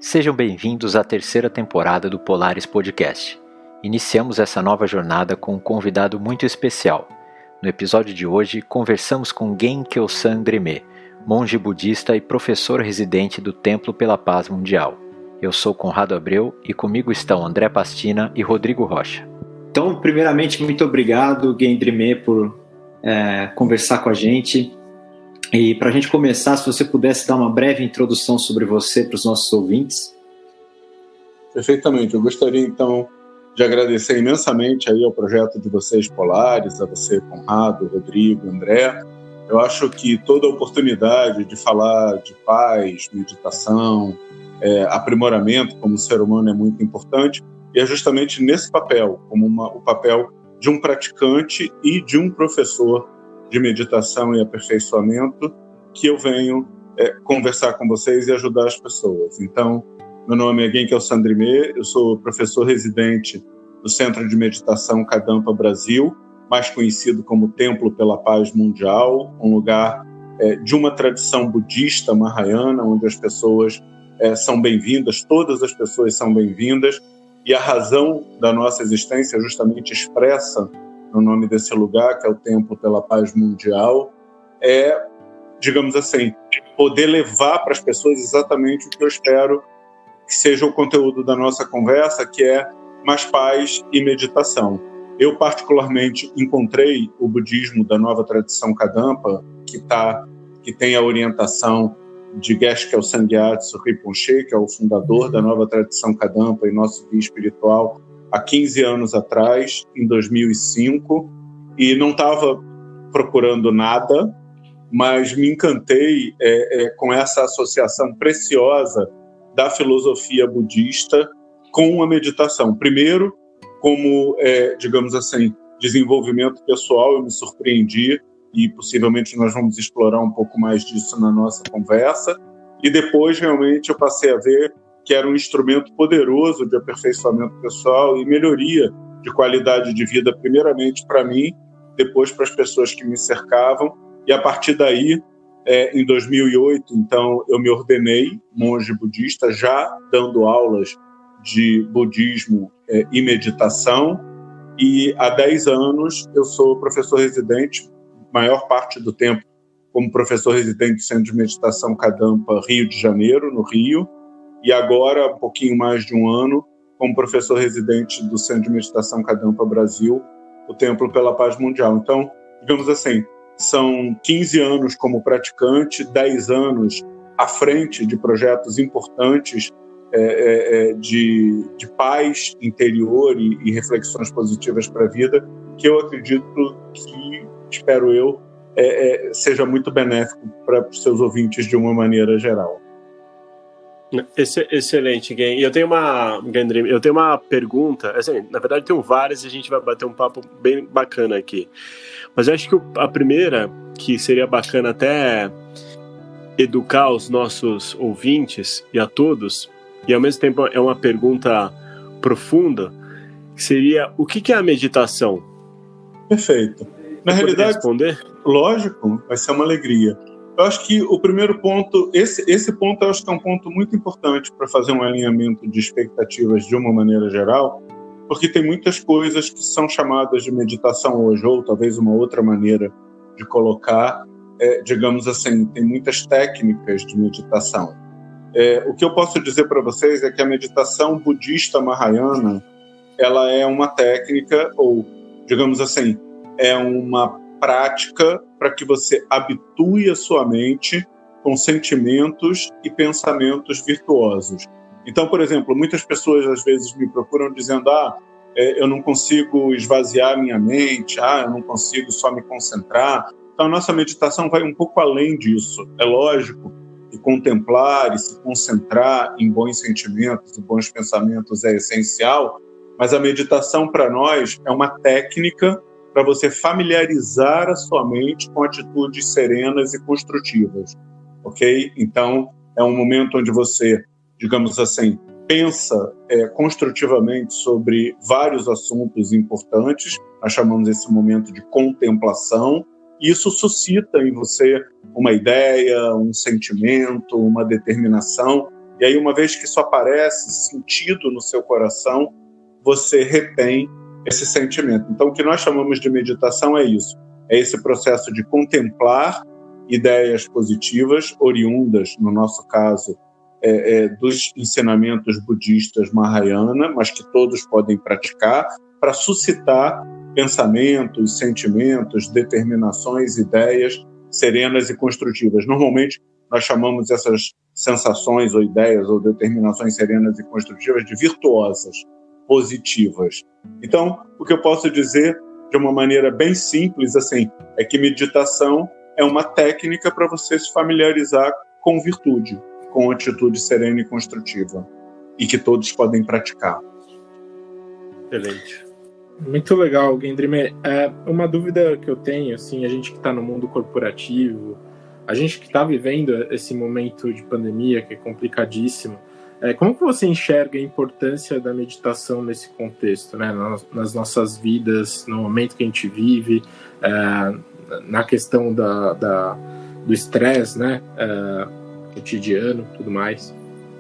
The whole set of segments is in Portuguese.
Sejam bem-vindos à terceira temporada do Polaris Podcast. Iniciamos essa nova jornada com um convidado muito especial. No episódio de hoje, conversamos com Gen Kyosan Dreme, monge budista e professor residente do Templo pela Paz Mundial. Eu sou Conrado Abreu e comigo estão André Pastina e Rodrigo Rocha. Então, primeiramente, muito obrigado, Gen Dreme, por conversar com a gente. E para a gente começar, se você pudesse dar uma breve introdução sobre você para os nossos ouvintes. Perfeitamente. Eu gostaria, então, de agradecer imensamente aí ao projeto de vocês, Polaris, a você, Conrado, Rodrigo, André. Eu acho que toda a oportunidade de falar de paz, meditação, aprimoramento como ser humano é muito importante, e é justamente nesse papel, como o papel de um praticante e de um professor de meditação e aperfeiçoamento, que eu venho conversar com vocês e ajudar as pessoas. Então, meu nome é Gen Kyosan Dreme, eu sou professor residente do Centro de Meditação Kadampa Brasil, mais conhecido como Templo pela Paz Mundial, um lugar de uma tradição budista mahayana, onde as pessoas são bem-vindas, todas as pessoas são bem-vindas, e a razão da nossa existência é justamente expressa no nome desse lugar, que é o Templo pela Paz Mundial, digamos assim, poder levar para as pessoas exatamente o que eu espero que seja o conteúdo da nossa conversa, que é mais paz e meditação. Eu, particularmente, encontrei o budismo da nova tradição Kadampa, que tem a orientação de Geshe Kelsang Gyatso Rinpoche, que é o fundador da nova tradição Kadampa e nosso guia espiritual, há 15 anos atrás, em 2005, e não estava procurando nada, mas me encantei com essa associação preciosa da filosofia budista com a meditação. Primeiro, como, digamos assim, desenvolvimento pessoal, eu me surpreendi, e possivelmente nós vamos explorar um pouco mais disso na nossa conversa, e depois, realmente, eu passei a ver que era um instrumento poderoso de aperfeiçoamento pessoal e melhoria de qualidade de vida, primeiramente para mim, depois para as pessoas que me cercavam. E a partir daí, em 2008, então, eu me ordenei monge budista, já dando aulas de budismo e meditação. E há 10 anos eu sou professor residente, maior parte do tempo como professor residente do Centro de Meditação Kadampa Rio de Janeiro, no Rio, e agora, um pouquinho mais de um ano, como professor residente do Centro de Meditação Kadampa Brasil, o Templo pela Paz Mundial. Então, digamos assim, são 15 anos como praticante, 10 anos à frente de projetos importantes de paz interior e reflexões positivas para a vida, que eu acredito que, espero eu, seja muito benéfico para os seus ouvintes de uma maneira geral. Excelente, Gen. E eu tenho uma pergunta, assim, na verdade tem várias e a gente vai bater um papo bem bacana aqui. Mas eu acho que a primeira, que seria bacana até educar os nossos ouvintes e a todos, e ao mesmo tempo é uma pergunta profunda, seria: o que é a meditação? Perfeito. Na realidade, responder? Lógico, vai ser uma alegria. Eu acho que o primeiro ponto, esse ponto eu acho que é um ponto muito importante para fazer um alinhamento de expectativas de uma maneira geral, porque tem muitas coisas que são chamadas de meditação hoje, ou talvez uma outra maneira de colocar, digamos assim, tem muitas técnicas de meditação. O que eu posso dizer para vocês é que a meditação budista mahayana, ela é uma técnica, ou, digamos assim, é uma prática para que você habitue a sua mente com sentimentos e pensamentos virtuosos. Então, por exemplo, muitas pessoas às vezes me procuram dizendo: eu não consigo esvaziar minha mente, eu não consigo só me concentrar. Então, a nossa meditação vai um pouco além disso. É lógico que contemplar e se concentrar em bons sentimentos e bons pensamentos é essencial, mas a meditação para nós é uma técnica para você familiarizar a sua mente com atitudes serenas e construtivas, ok? Então, é um momento onde você, digamos assim, pensa construtivamente sobre vários assuntos importantes. Nós chamamos esse momento de contemplação, e isso suscita em você uma ideia, um sentimento, uma determinação, E aí, uma vez que isso aparece sentido no seu coração, você retém esse sentimento. Então, o que nós chamamos de meditação é isso. É esse processo de contemplar ideias positivas, oriundas, no nosso caso, dos ensinamentos budistas Mahayana, mas que todos podem praticar, para suscitar pensamentos, sentimentos, determinações, ideias serenas e construtivas. Normalmente, nós chamamos essas sensações ou ideias ou determinações serenas e construtivas de virtuosas, positivas. Então, o que eu posso dizer de uma maneira bem simples assim, é que meditação é uma técnica para você se familiarizar com virtude, com atitude serena e construtiva, e que todos podem praticar. Excelente. Muito legal, Gendrime. Uma dúvida que eu tenho, assim, a gente que está no mundo corporativo, a gente que está vivendo esse momento de pandemia que é complicadíssimo, como que você enxerga a importância da meditação nesse contexto, né? Nas nossas vidas, no momento que a gente vive, na questão do estresse, né? Cotidiano, tudo mais?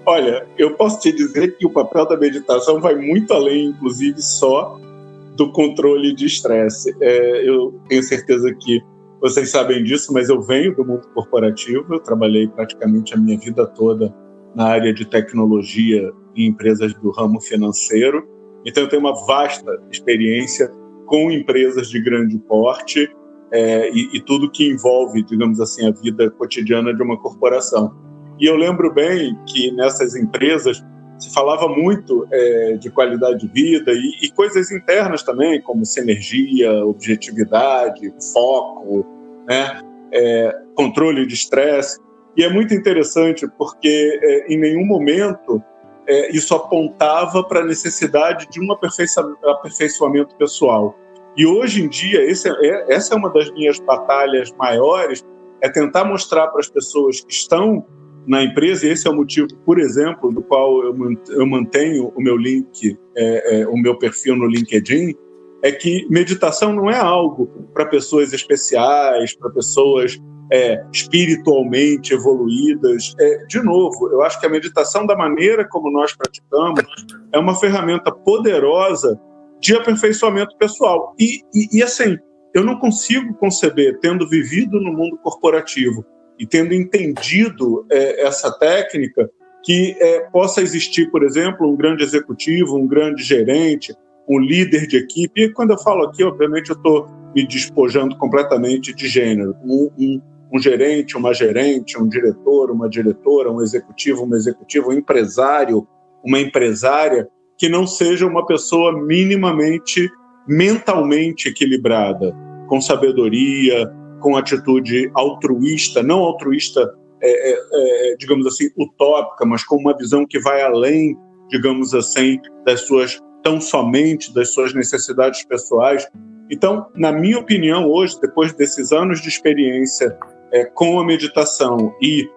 Olha, eu posso te dizer que o papel da meditação vai muito além, inclusive, só do controle de estresse. Eu tenho certeza que vocês sabem disso, mas eu venho do mundo corporativo, eu trabalhei praticamente a minha vida toda na área de tecnologia em empresas do ramo financeiro, então eu tenho uma vasta experiência com empresas de grande porte e tudo que envolve, digamos assim, a vida cotidiana de uma corporação. E eu lembro bem que nessas empresas se falava muito de qualidade de vida e coisas internas também, como sinergia, objetividade, foco, né? Controle de estresse. E é muito interessante porque em nenhum momento isso apontava para a necessidade de um aperfeiçoamento pessoal. E hoje em dia, essa é uma das minhas batalhas maiores, é tentar mostrar para as pessoas que estão na empresa, e esse é o motivo, por exemplo, do qual eu mantenho o meu link, o meu perfil no LinkedIn, é que meditação não é algo para pessoas especiais, para pessoas espiritualmente evoluídas. De novo, eu acho que a meditação, da maneira como nós praticamos, é uma ferramenta poderosa de aperfeiçoamento pessoal. E assim, eu não consigo conceber, tendo vivido no mundo corporativo e tendo entendido essa técnica, que possa existir, por exemplo, um grande executivo, um grande gerente, um líder de equipe. E quando eu falo aqui, obviamente, eu estou me despojando completamente de gênero. Um gerente, um diretor, uma diretora, um executivo, uma executiva, um empresário, uma empresária, que não seja uma pessoa minimamente mentalmente equilibrada, com sabedoria, com atitude altruísta, não altruísta, digamos assim, utópica, mas com uma visão que vai além, digamos assim, tão somente das suas necessidades pessoais. Então, na minha opinião, hoje, depois desses anos de experiência com a meditação e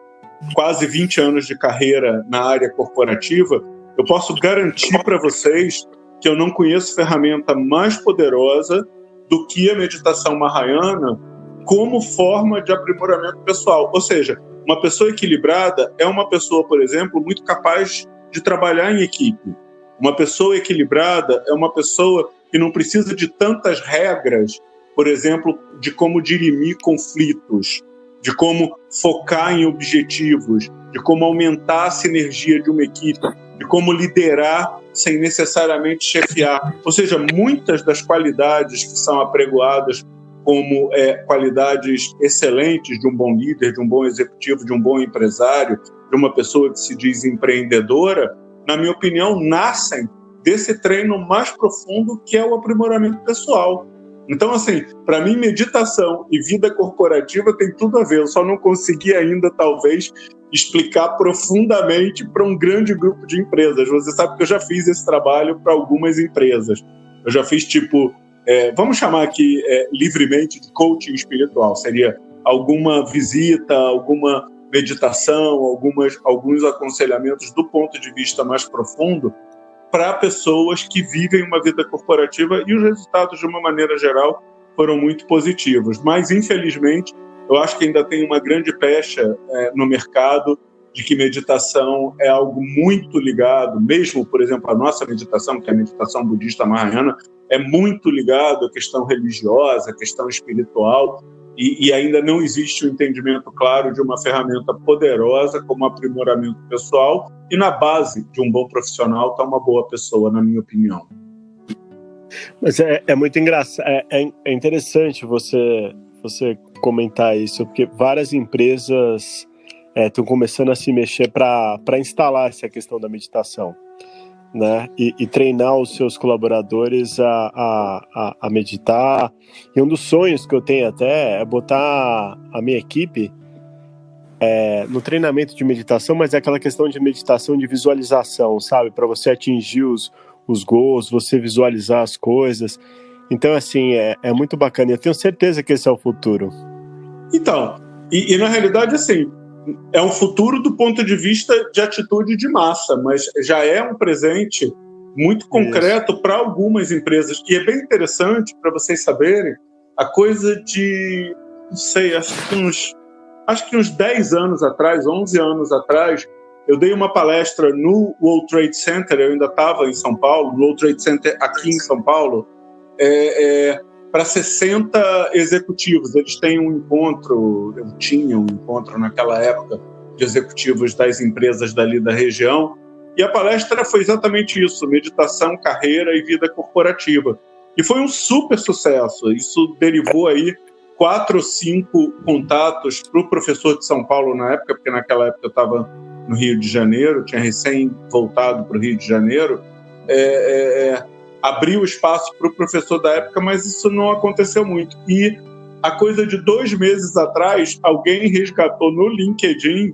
quase 20 anos de carreira na área corporativa, eu posso garantir para vocês que eu não conheço ferramenta mais poderosa do que a meditação Mahayana como forma de aprimoramento pessoal. Ou seja, uma pessoa equilibrada é uma pessoa, por exemplo, muito capaz de trabalhar em equipe. Uma pessoa equilibrada é uma pessoa que não precisa de tantas regras, por exemplo, de como dirimir conflitos, de como focar em objetivos, de como aumentar a sinergia de uma equipe, de como liderar sem necessariamente chefiar. Ou seja, muitas das qualidades que são apregoadas como qualidades excelentes de um bom líder, de um bom executivo, de um bom empresário, de uma pessoa que se diz empreendedora, na minha opinião, nascem desse treino mais profundo que é o aprimoramento pessoal. Então, assim, para mim, meditação e vida corporativa tem tudo a ver. Eu só não consegui ainda, talvez, explicar profundamente para um grande grupo de empresas. Você sabe que eu já fiz esse trabalho para algumas empresas. Eu já fiz, vamos chamar aqui livremente de coaching espiritual. Seria alguma visita, alguma meditação, alguns aconselhamentos do ponto de vista mais profundo para pessoas que vivem uma vida corporativa, e os resultados, de uma maneira geral, foram muito positivos. Mas, infelizmente, eu acho que ainda tem uma grande pecha no mercado de que meditação é algo muito ligado, mesmo, por exemplo, a nossa meditação, que é a meditação budista mahayana, é muito ligado à questão religiosa, à questão espiritual, e ainda não existe um entendimento claro de uma ferramenta poderosa como aprimoramento pessoal, e na base de um bom profissional está uma boa pessoa, na minha opinião. Mas é muito engraçado, é interessante você comentar isso, porque várias empresas estão começando a se mexer para instalar essa questão da meditação, né? E treinar os seus colaboradores a meditar. E um dos sonhos que eu tenho até é botar a minha equipe no treinamento de meditação, mas é aquela questão de meditação de visualização, sabe? Para você atingir os goals, você visualizar as coisas. Então, assim, é muito bacana. Eu tenho certeza que esse é o futuro. Então, e na realidade, assim, é um futuro do ponto de vista de atitude de massa, mas já é um presente muito concreto para algumas empresas. E é bem interessante, para vocês saberem, a coisa de, não sei, acho que uns 10 anos atrás, 11 anos atrás, eu dei uma palestra no World Trade Center, eu ainda estava em São Paulo, no World Trade Center aqui em São Paulo, para 60 executivos. Eles têm um encontro, eu tinha um encontro naquela época de executivos das empresas dali da região, e a palestra foi exatamente isso, meditação, carreira e vida corporativa. E foi um super sucesso. Isso derivou aí 4 ou 5 contatos para o professor de São Paulo na época, porque naquela época eu estava no Rio de Janeiro, tinha recém voltado para o Rio de Janeiro, abriu espaço para o professor da época, mas isso não aconteceu muito. E a coisa de 2 meses atrás, alguém resgatou no LinkedIn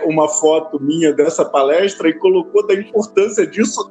uma foto minha dessa palestra e colocou da importância disso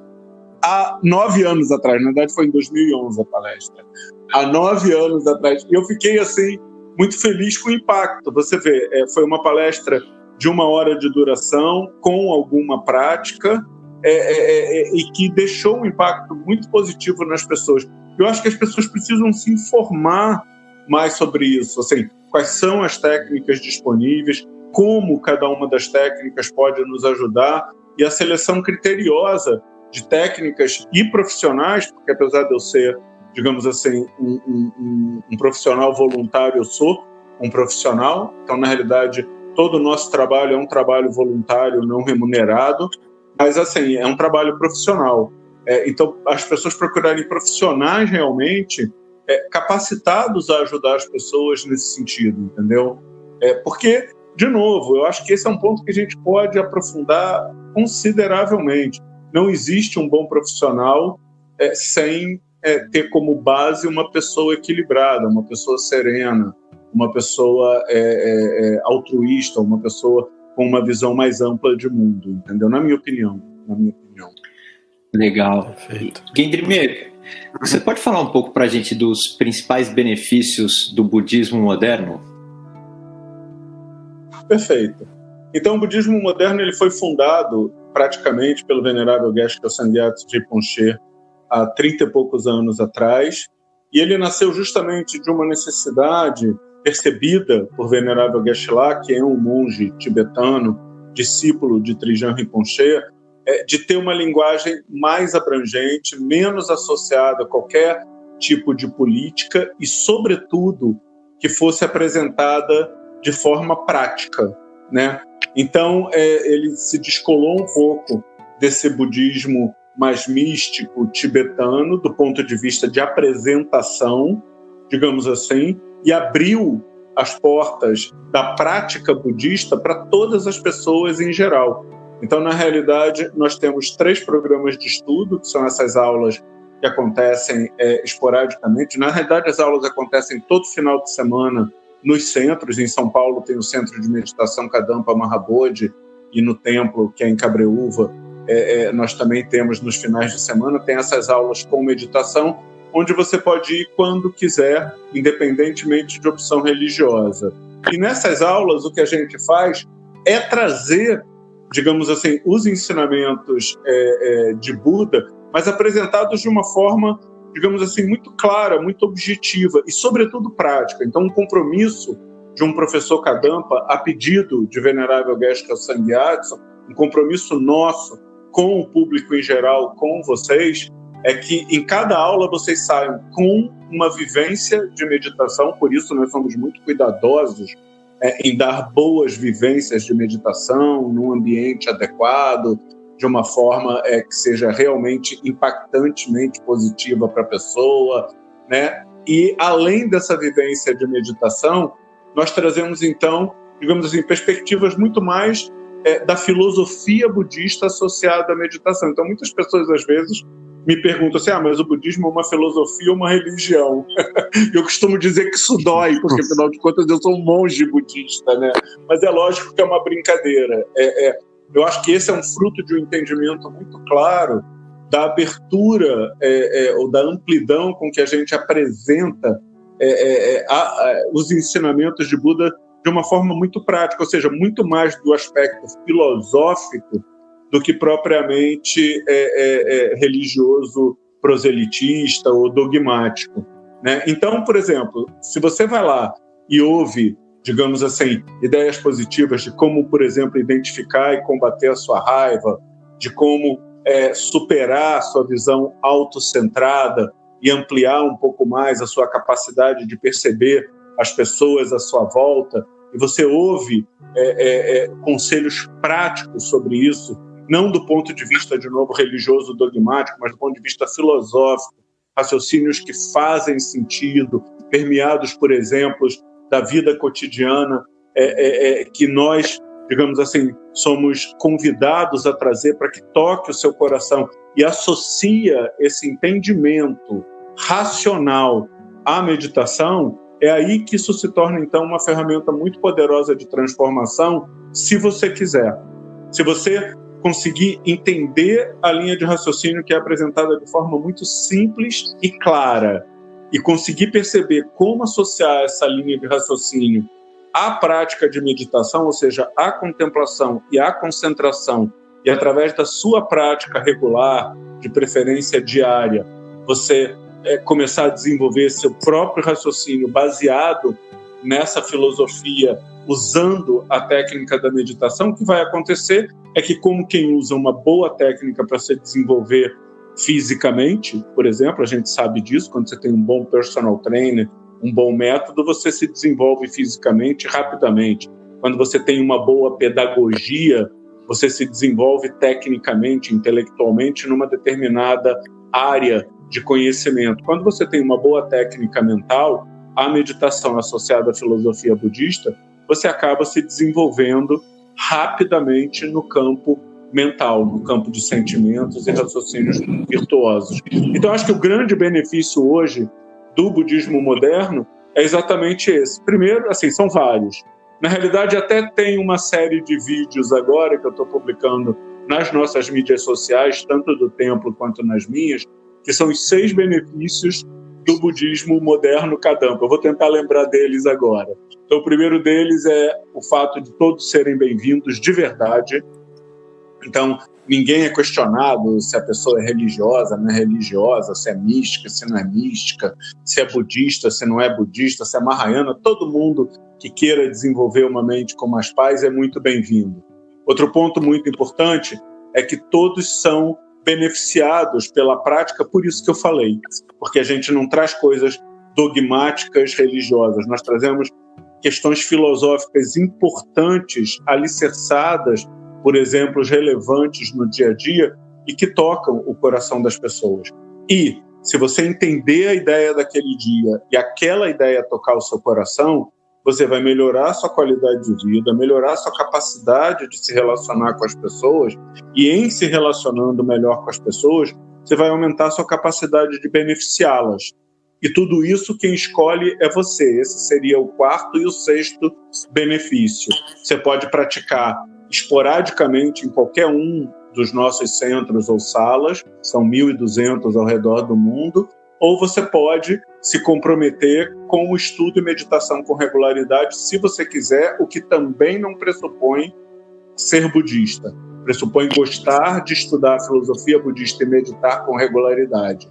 há 9 anos atrás. Na verdade, foi em 2011 a palestra. Há 9 anos atrás. E eu fiquei, assim, muito feliz com o impacto. Você vê, foi uma palestra de 1 hora de duração, com alguma prática, e que deixou um impacto muito positivo nas pessoas. Eu acho que as pessoas precisam se informar mais sobre isso, assim, quais são as técnicas disponíveis, como cada uma das técnicas pode nos ajudar, e a seleção criteriosa de técnicas e profissionais, porque apesar de eu ser, digamos assim, um profissional voluntário, eu sou um profissional, então na realidade todo o nosso trabalho é um trabalho voluntário não remunerado, mas assim, é um trabalho profissional. Então, as pessoas procurarem profissionais realmente capacitados a ajudar as pessoas nesse sentido, entendeu? Porque, de novo, eu acho que esse é um ponto que a gente pode aprofundar consideravelmente. Não existe um bom profissional sem ter como base uma pessoa equilibrada, uma pessoa serena, uma pessoa altruísta, uma pessoa com uma visão mais ampla de mundo, entendeu? Na minha opinião. Legal. Gendrimir, você pode falar um pouco para a gente dos principais benefícios do budismo moderno? Perfeito. Então, o budismo moderno ele foi fundado praticamente pelo venerável Geshe Kelsang Gyatso Rinpoche há 30 e poucos anos atrás, e ele nasceu justamente de uma necessidade percebida por venerável Geshe-la, que é um monge tibetano, discípulo de Trijang Rinpoche, de ter uma linguagem mais abrangente, menos associada a qualquer tipo de política e, sobretudo, que fosse apresentada de forma prática, né? Então, ele se descolou um pouco desse budismo mais místico tibetano, do ponto de vista de apresentação, digamos assim, e abriu as portas da prática budista para todas as pessoas em geral. Então, na realidade, nós temos 3 programas de estudo, que são essas aulas que acontecem esporadicamente. Na realidade, as aulas acontecem todo final de semana nos centros. Em São Paulo tem o Centro de Meditação Kadampa Mahabodhi, e no templo, que é em Cabreúva, nós também temos nos finais de semana, tem essas aulas com meditação, onde você pode ir quando quiser, independentemente de opção religiosa. E nessas aulas, o que a gente faz é trazer, digamos assim, os ensinamentos de Buda, mas apresentados de uma forma, digamos assim, muito clara, muito objetiva e, sobretudo, prática. Então, um compromisso de um professor Kadampa, a pedido de Venerável Geshe Kelsang Gyatso, um compromisso nosso com o público em geral, com vocês, é que em cada aula vocês saiam com uma vivência de meditação, por isso nós somos muito cuidadosos em dar boas vivências de meditação, num ambiente adequado, de uma forma que seja realmente impactantemente positiva para a pessoa, né? E além dessa vivência de meditação, nós trazemos então, digamos assim, perspectivas muito mais da filosofia budista associada à meditação. Então muitas pessoas às vezes me perguntam assim, mas o budismo é uma filosofia ou uma religião? Eu costumo dizer que isso dói, porque afinal de contas eu sou um monge budista, né? Mas é lógico que é uma brincadeira. Eu acho que esse é um fruto de um entendimento muito claro da abertura ou da amplidão com que a gente apresenta os ensinamentos de Buda de uma forma muito prática, ou seja, muito mais do aspecto filosófico do que propriamente religioso, proselitista ou dogmático, né? Então, por exemplo, se você vai lá e ouve, digamos assim, ideias positivas de como, por exemplo, identificar e combater a sua raiva, de como superar a sua visão autocentrada e ampliar um pouco mais a sua capacidade de perceber as pessoas à sua volta, e você ouve conselhos práticos sobre isso, não do ponto de vista, de novo, religioso, dogmático, mas do ponto de vista filosófico, raciocínios que fazem sentido, permeados por exemplos da vida cotidiana, que nós, digamos assim, somos convidados a trazer para que toque o seu coração e associa esse entendimento racional à meditação, é aí que isso se torna, então, uma ferramenta muito poderosa de transformação, se você quiser. Se você conseguir entender a linha de raciocínio que é apresentada de forma muito simples e clara, e conseguir perceber como associar essa linha de raciocínio à prática de meditação, ou seja, à contemplação e à concentração, e através da sua prática regular, de preferência diária, você começar a desenvolver seu próprio raciocínio baseado nessa filosofia, usando a técnica da meditação, o que vai acontecer é que, como quem usa uma boa técnica para se desenvolver fisicamente, por exemplo, a gente sabe disso, quando você tem um bom personal trainer, um bom método, você se desenvolve fisicamente rapidamente. Quando você tem uma boa pedagogia, você se desenvolve tecnicamente, intelectualmente, numa determinada área de conhecimento. Quando você tem uma boa técnica mental, a meditação associada à filosofia budista, você acaba se desenvolvendo rapidamente no campo mental, no campo de sentimentos e raciocínios virtuosos. Então, acho que o grande benefício hoje do budismo moderno é exatamente esse. Primeiro, assim, são vários. Na realidade, até tem uma série de vídeos agora que eu estou publicando nas nossas mídias sociais, tanto do templo quanto nas minhas, que são os 6 benefícios do budismo moderno Kadampa. Eu vou tentar lembrar deles agora. Então, o primeiro deles é o fato de todos serem bem-vindos de verdade. Então, ninguém é questionado se a pessoa é religiosa, não é religiosa, se é mística, se não é mística, se é budista, se não é budista, se é mahayana. Todo mundo que queira desenvolver uma mente com mais paz é muito bem-vindo. Outro ponto muito importante é que todos são beneficiados pela prática, por isso que eu falei, porque a gente não traz coisas dogmáticas religiosas, nós trazemos questões filosóficas importantes, alicerçadas por exemplos relevantes no dia a dia e que tocam o coração das pessoas. E se você entender a ideia daquele dia e aquela ideia tocar o seu coração, você vai melhorar a sua qualidade de vida, melhorar a sua capacidade de se relacionar com as pessoas, e em se relacionando melhor com as pessoas, você vai aumentar a sua capacidade de beneficiá-las. E tudo isso quem escolhe é você. Esse seria o 4º e o 6º benefício. Você pode praticar esporadicamente em qualquer um dos nossos centros ou salas, são 1.200 ao redor do mundo, ou você pode se comprometer com o estudo e meditação com regularidade, se você quiser, o que também não pressupõe ser budista. Pressupõe gostar de estudar a filosofia budista e meditar com regularidade.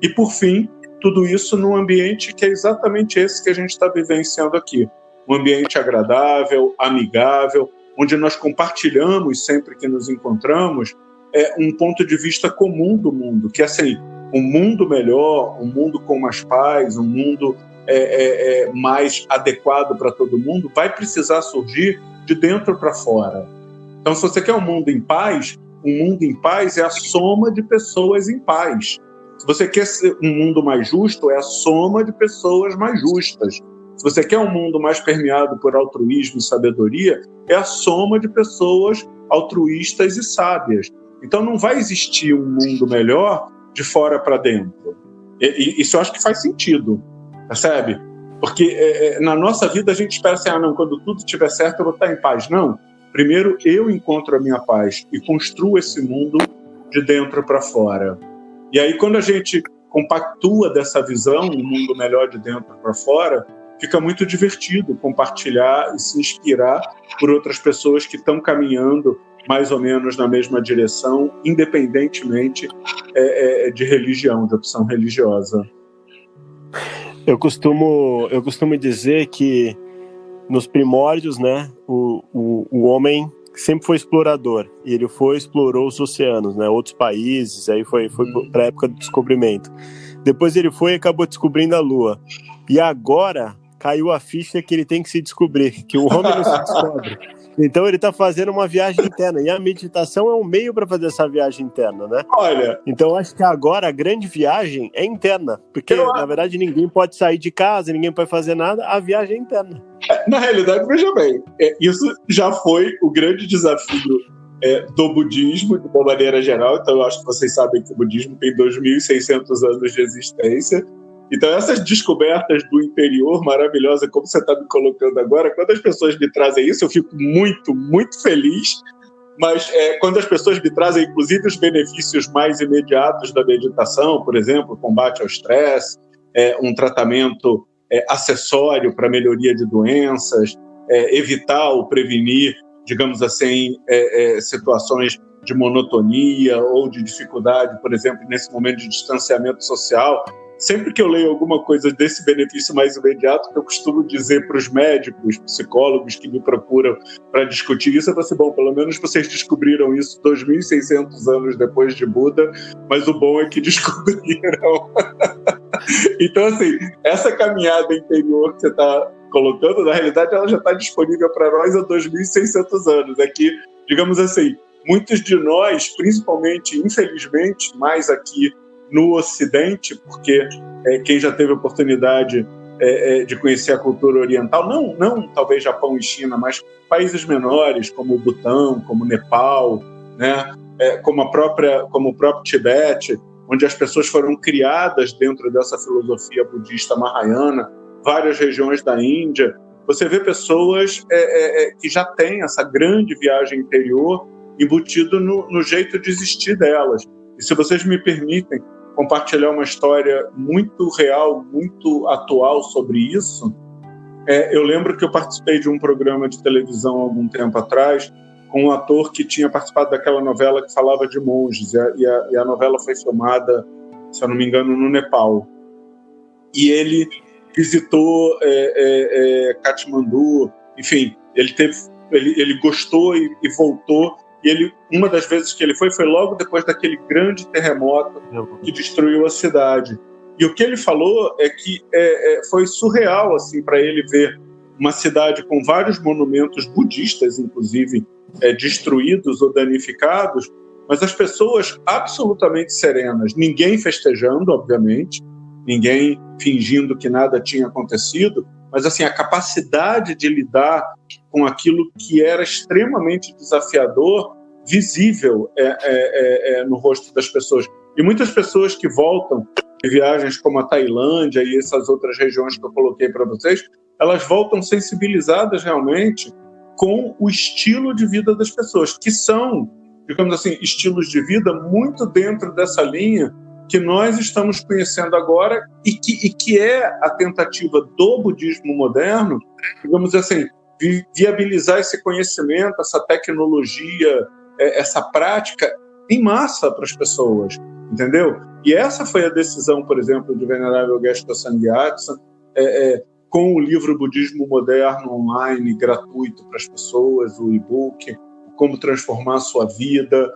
E, por fim, tudo isso num ambiente que é exatamente esse que a gente está vivenciando aqui. um ambiente agradável, amigável, onde nós compartilhamos sempre que nos encontramos um ponto de vista comum do mundo, que é assim, um mundo melhor, um mundo com mais paz, um mundo mais adequado para todo mundo, vai precisar surgir de dentro para fora. Então, se você quer um mundo em paz é a soma de pessoas em paz. Se você quer um mundo mais justo, é a soma de pessoas mais justas. Se você quer um mundo mais permeado por altruísmo e sabedoria, é a soma de pessoas altruístas e sábias. Então não vai existir um mundo melhor de fora para dentro. Isso eu acho que faz sentido, percebe? Porque na nossa vida a gente espera assim, não, quando tudo estiver certo eu vou estar em paz. Não, primeiro eu encontro a minha paz e construo esse mundo de dentro para fora. E aí quando a gente compactua dessa visão, um mundo melhor de dentro para fora, fica muito divertido compartilhar e se inspirar por outras pessoas que estão caminhando mais ou menos na mesma direção, independentemente de religião, de opção religiosa. Eu costumo dizer que nos primórdios, né, o homem sempre foi explorador, e ele explorou os oceanos, né, outros países, aí foi para a época do descobrimento. Depois ele foi e acabou descobrindo a Lua. E agora caiu a ficha que ele tem que se descobrir, que o homem não se descobre. Então ele está fazendo uma viagem interna, e a meditação é um meio para fazer essa viagem interna, né? Olha... Então acho que agora a grande viagem é interna, porque na verdade ninguém pode sair de casa, ninguém pode fazer nada, a viagem é interna. Na realidade, veja bem, isso já foi o grande desafio do budismo, de uma maneira geral. Então eu acho que vocês sabem que o budismo tem 2.600 anos de existência. Então essas descobertas do interior maravilhosas, como você está me colocando agora, quando as pessoas me trazem isso, eu fico muito, muito feliz. Mas quando as pessoas me trazem, inclusive, os benefícios mais imediatos da meditação, por exemplo, combate ao estresse, um tratamento acessório para melhoria de doenças, evitar ou prevenir, digamos assim, situações de monotonia ou de dificuldade, por exemplo, nesse momento de distanciamento social. Sempre que eu leio alguma coisa desse benefício mais imediato, que eu costumo dizer para os médicos, psicólogos que me procuram para discutir isso, eu falo assim, bom, pelo menos vocês descobriram isso 2.600 anos depois de Buda, mas o bom é que descobriram. Então, assim, essa caminhada interior que você está colocando, na realidade, ela já está disponível para nós há 2.600 anos. É que, digamos assim, muitos de nós, principalmente, infelizmente, mais aqui no Ocidente, porque quem já teve a oportunidade de conhecer a cultura oriental, não talvez Japão e China, mas países menores, como o Butão, como o Nepal, né? como o próprio Tibete, onde as pessoas foram criadas dentro dessa filosofia budista mahayana, várias regiões da Índia, você vê pessoas que já têm essa grande viagem interior embutido no jeito de existir delas. E se vocês me permitem compartilhar uma história muito real, muito atual sobre isso, eu lembro que eu participei de um programa de televisão há algum tempo atrás com um ator que tinha participado daquela novela que falava de monges, e a novela foi filmada, se eu não me engano, no Nepal. E ele visitou Katmandu, enfim, ele gostou e voltou. E uma das vezes que ele foi logo depois daquele grande terremoto que destruiu a cidade. E o que ele falou é que foi surreal assim, para ele ver uma cidade com vários monumentos budistas, inclusive, destruídos ou danificados, mas as pessoas absolutamente serenas, ninguém festejando, obviamente, ninguém fingindo que nada tinha acontecido, mas assim, a capacidade de lidar com aquilo que era extremamente desafiador, visível no rosto das pessoas. E muitas pessoas que voltam de viagens como a Tailândia e essas outras regiões que eu coloquei para vocês, elas voltam sensibilizadas realmente com o estilo de vida das pessoas, que são, digamos assim, estilos de vida muito dentro dessa linha que nós estamos conhecendo agora e que é a tentativa do budismo moderno, digamos assim, viabilizar esse conhecimento, essa tecnologia, essa prática em massa para as pessoas, entendeu? E essa foi a decisão, por exemplo, do venerável Geshe Kosang Gyatso, com o livro Budismo Moderno online, gratuito para as pessoas, o e-book, como transformar a sua vida,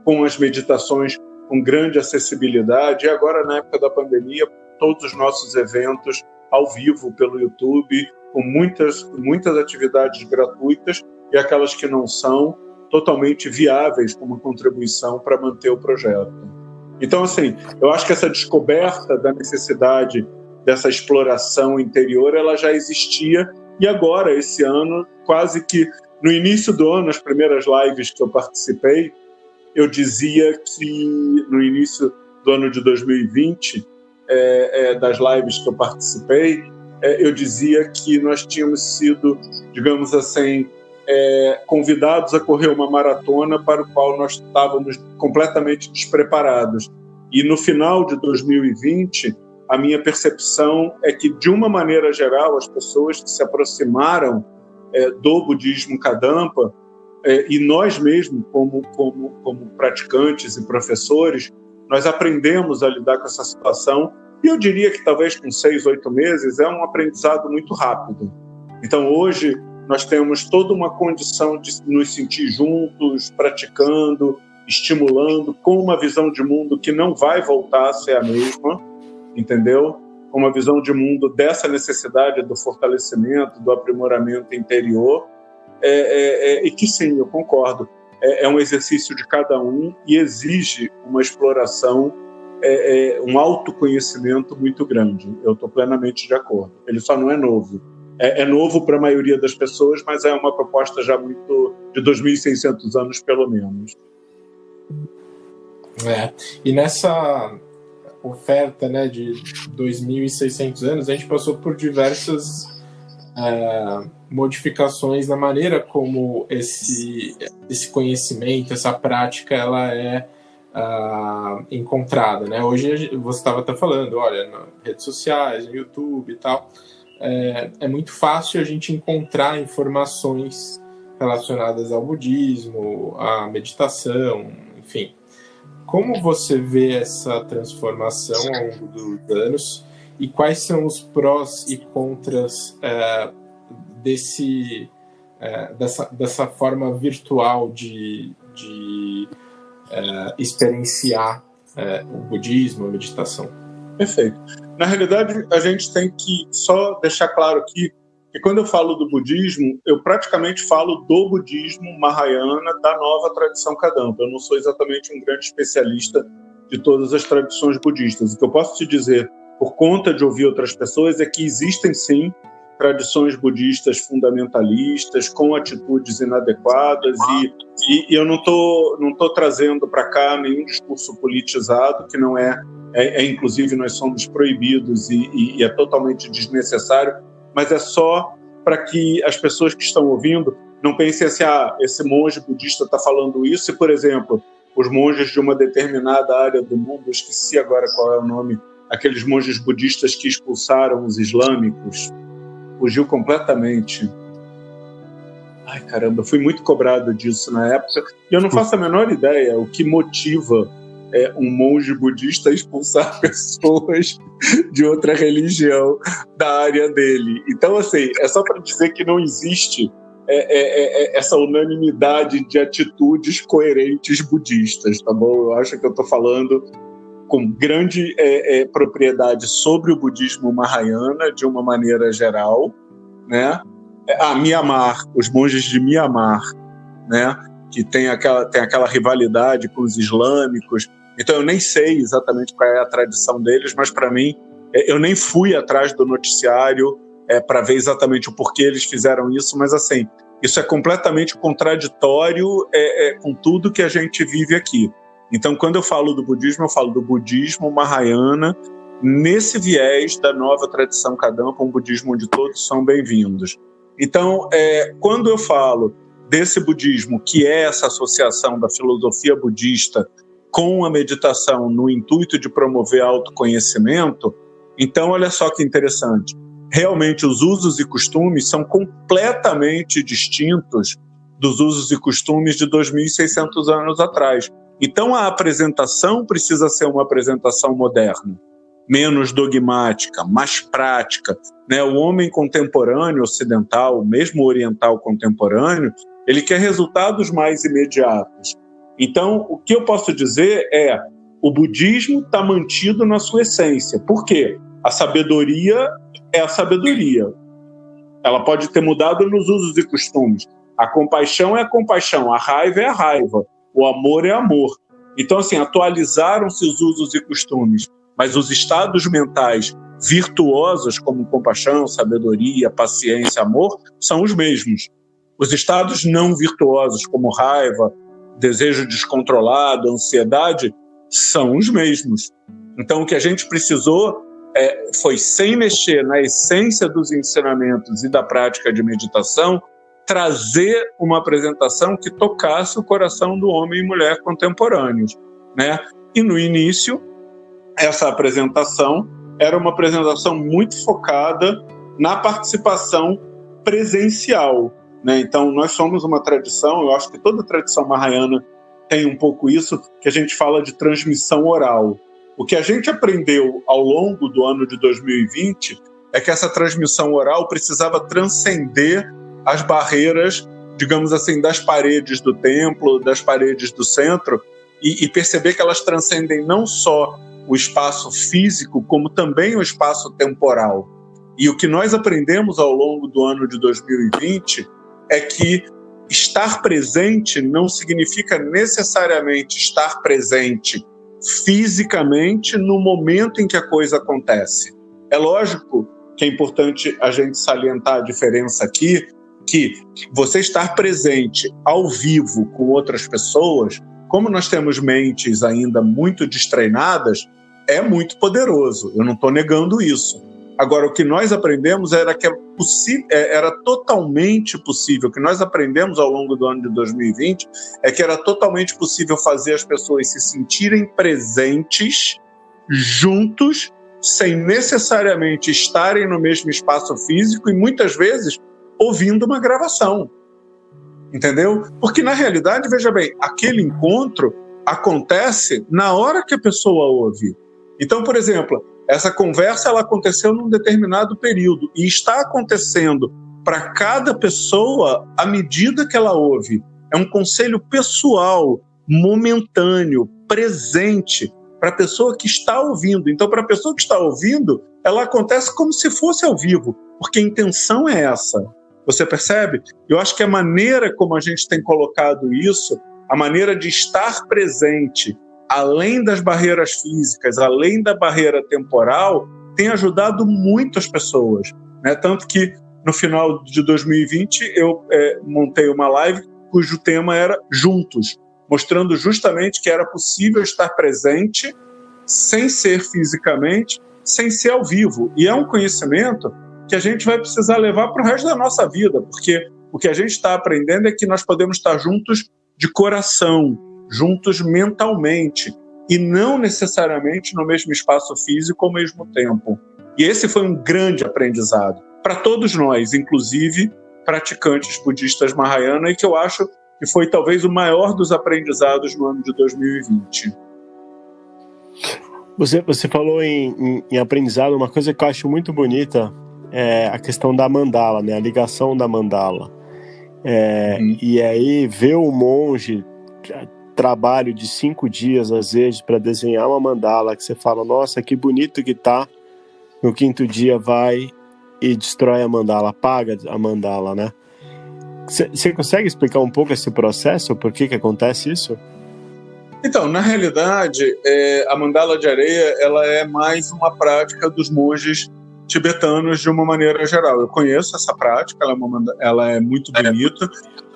com as meditações com grande acessibilidade. E agora, na época da pandemia, todos os nossos eventos ao vivo pelo YouTube, com muitas atividades gratuitas e aquelas que não são, totalmente viáveis como contribuição para manter o projeto. Então, assim, eu acho que essa descoberta da necessidade dessa exploração interior, ela já existia, e agora, esse ano, quase que no início do ano, as primeiras lives que eu participei, eu dizia que no início do ano de 2020, das lives que eu participei, eu dizia que nós tínhamos sido, digamos assim, convidados a correr uma maratona para o qual nós estávamos completamente despreparados. E no final de 2020, a minha percepção é que, de uma maneira geral, as pessoas que se aproximaram do budismo Kadampa, e nós mesmos, como praticantes e professores, nós aprendemos a lidar com essa situação. E eu diria que talvez com 6, 8 meses é um aprendizado muito rápido. Então, hoje, nós temos toda uma condição de nos sentir juntos, praticando, estimulando, com uma visão de mundo que não vai voltar a ser a mesma, entendeu? Com uma visão de mundo dessa necessidade do fortalecimento, do aprimoramento interior, e que sim, eu concordo, é um exercício de cada um e exige uma exploração, um autoconhecimento muito grande. Eu estou plenamente de acordo. Ele só não é novo. É novo para a maioria das pessoas, mas é uma proposta já muito de 2.600 anos, pelo menos. E nessa oferta, né, de 2.600 anos, a gente passou por diversas modificações na maneira como esse conhecimento, essa prática, ela é encontrada, né? Hoje você estava até falando, olha, nas redes sociais, no YouTube e tal, é muito fácil a gente encontrar informações relacionadas ao budismo, à meditação, enfim. Como você vê essa transformação ao longo dos anos e quais são os prós e contras dessa forma virtual de experienciar o budismo, a meditação? Perfeito. Na realidade, a gente tem que só deixar claro aqui que quando eu falo do budismo, eu praticamente falo do budismo Mahayana da nova tradição Kadampa. Eu não sou exatamente um grande especialista de todas as tradições budistas. O que eu posso te dizer, por conta de ouvir outras pessoas, é que existem sim tradições budistas fundamentalistas com atitudes inadequadas e eu não tô trazendo para cá nenhum discurso politizado, que não inclusive nós somos proibidos e é totalmente desnecessário, mas é só para que as pessoas que estão ouvindo não pensem assim, esse monge budista está falando isso, e, por exemplo, os monges de uma determinada área do mundo, eu esqueci agora qual é o nome, aqueles monges budistas que expulsaram os islâmicos, fugiu completamente. Ai, caramba, fui muito cobrado disso na época, e eu não faço a menor ideia o que motiva um monge budista a expulsar pessoas de outra religião da área dele. Então, assim, é só para dizer que não existe essa unanimidade de atitudes coerentes budistas, tá bom? Eu acho que eu estou falando com grande propriedade sobre o budismo Mahayana, de uma maneira geral, né? Myanmar, os monges de Myanmar, né? Que tem aquela rivalidade com os islâmicos. Então, eu nem sei exatamente qual é a tradição deles, mas, para mim, eu nem fui atrás do noticiário para ver exatamente o porquê eles fizeram isso, mas, assim, isso é completamente contraditório com tudo que a gente vive aqui. Então, quando eu falo do budismo Mahayana, nesse viés da nova tradição Kadampa, um budismo onde todos são bem-vindos. Então, quando eu falo desse budismo, que é essa associação da filosofia budista com a meditação no intuito de promover autoconhecimento, então olha só que interessante. Realmente os usos e costumes são completamente distintos dos usos e costumes de 2.600 anos atrás. Então a apresentação precisa ser uma apresentação moderna. menos dogmática, mais prática, né? O homem contemporâneo ocidental, mesmo oriental contemporâneo, ele quer resultados mais imediatos. Então, o que eu posso dizer é: o budismo está mantido na sua essência. Por quê? A sabedoria é a sabedoria. Ela pode ter mudado nos usos e costumes. A compaixão é a compaixão, a raiva é a raiva, o amor é amor. Então, assim, atualizaram-se os usos e costumes, mas os estados mentais virtuosos, como compaixão, sabedoria, paciência, amor, são os mesmos. Os estados não virtuosos, como raiva, desejo descontrolado, ansiedade, são os mesmos. Então, o que a gente precisou foi, sem mexer na essência dos ensinamentos e da prática de meditação, trazer uma apresentação que tocasse o coração do homem e mulher contemporâneos, né? E no início, essa apresentação era uma apresentação muito focada na participação presencial, né? Então, nós somos uma tradição, eu acho que toda tradição mahayana tem um pouco isso, que a gente fala de transmissão oral. O que a gente aprendeu ao longo do ano de 2020 é que essa transmissão oral precisava transcender as barreiras, digamos assim, das paredes do templo, das paredes do centro, e perceber que elas transcendem não só o espaço físico, como também o espaço temporal. E o que nós aprendemos ao longo do ano de 2020 é que estar presente não significa necessariamente estar presente fisicamente no momento em que a coisa acontece. É lógico que é importante a gente salientar a diferença aqui, que você estar presente ao vivo com outras pessoas, como nós temos mentes ainda muito destreinadas, é muito poderoso. Eu não estou negando isso. Agora, o que nós aprendemos era que era totalmente possível, o que nós aprendemos ao longo do ano de 2020 é que era totalmente possível fazer as pessoas se sentirem presentes, juntos, sem necessariamente estarem no mesmo espaço físico e muitas vezes ouvindo uma gravação. Entendeu? Porque, na realidade, veja bem, aquele encontro acontece na hora que a pessoa ouve. Então, por exemplo, essa conversa ela aconteceu num determinado período e está acontecendo para cada pessoa à medida que ela ouve. É um conselho pessoal, momentâneo, presente para a pessoa que está ouvindo. Então, para a pessoa que está ouvindo, ela acontece como se fosse ao vivo, porque a intenção é essa. Você percebe? Eu acho que a maneira como a gente tem colocado isso, a maneira de estar presente, além das barreiras físicas, além da barreira temporal, tem ajudado muitas pessoas, né? Tanto que no final de 2020 eu montei uma live cujo tema era Juntos, mostrando justamente que era possível estar presente sem ser fisicamente, sem ser ao vivo. E é um conhecimento que a gente vai precisar levar para o resto da nossa vida, porque o que a gente está aprendendo é que nós podemos estar juntos de coração, juntos mentalmente, e não necessariamente no mesmo espaço físico ao mesmo tempo. E esse foi um grande aprendizado para todos nós, inclusive praticantes budistas Mahayana, e que eu acho que foi talvez o maior dos aprendizados no ano de 2020. Você falou em aprendizado, uma coisa que eu acho muito bonita é a questão da mandala, né? A ligação da mandala. E aí ver o monge, trabalho de 5 dias às vezes para desenhar uma mandala, que você fala, nossa, que bonito que tá, no 5º dia vai e destrói a mandala, apaga a mandala, né? Você consegue explicar um pouco esse processo, por que acontece isso? Então, na realidade, a mandala de areia ela é mais uma prática dos monges tibetanos de uma maneira geral. Eu conheço essa prática, ela é muito bonita,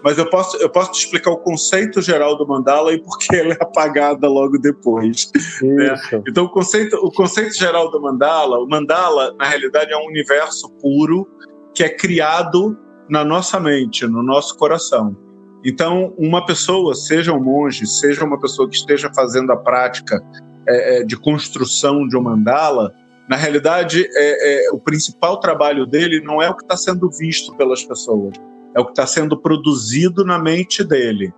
mas eu posso te explicar o conceito geral do mandala e por que ela é apagada logo depois. Né? Então, o conceito geral do mandala, o mandala, na realidade, é um universo puro que é criado na nossa mente, no nosso coração. Então, uma pessoa, seja um monge, seja uma pessoa que esteja fazendo a prática de construção de um mandala, na realidade, o principal trabalho dele não é o que está sendo visto pelas pessoas, é o que está sendo produzido na mente dele.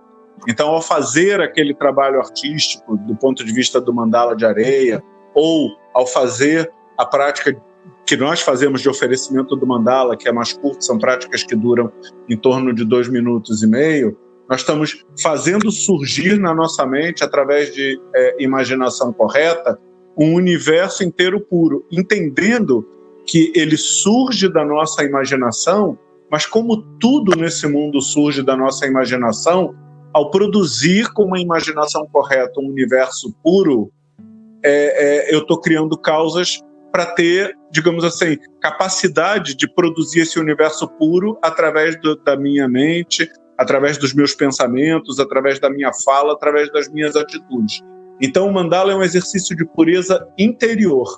Então, ao fazer aquele trabalho artístico, do ponto de vista do mandala de areia, ou ao fazer a prática que nós fazemos de oferecimento do mandala, que é mais curto, são práticas que duram em torno de 2,5 minutos, nós estamos fazendo surgir na nossa mente, através de imaginação correta, um universo inteiro puro, entendendo que ele surge da nossa imaginação, mas como tudo nesse mundo surge da nossa imaginação, ao produzir com uma imaginação correta um universo puro, eu estou criando causas para ter, digamos assim, capacidade de produzir esse universo puro através da minha mente, através dos meus pensamentos, através da minha fala, através das minhas atitudes. Então, o mandala é um exercício de pureza interior.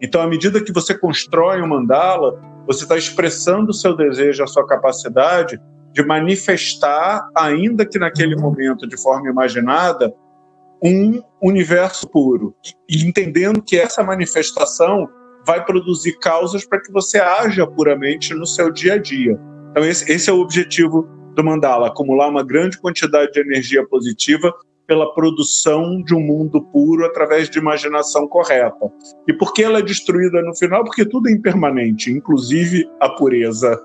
Então, à medida que você constrói um mandala, você está expressando o seu desejo, a sua capacidade de manifestar, ainda que naquele momento, de forma imaginada, um universo puro. E entendendo que essa manifestação vai produzir causas para que você haja puramente no seu dia a dia. Então, esse é o objetivo do mandala, acumular uma grande quantidade de energia positiva pela produção de um mundo puro através de imaginação correta. E por que ela é destruída no final? Porque tudo é impermanente, inclusive a pureza.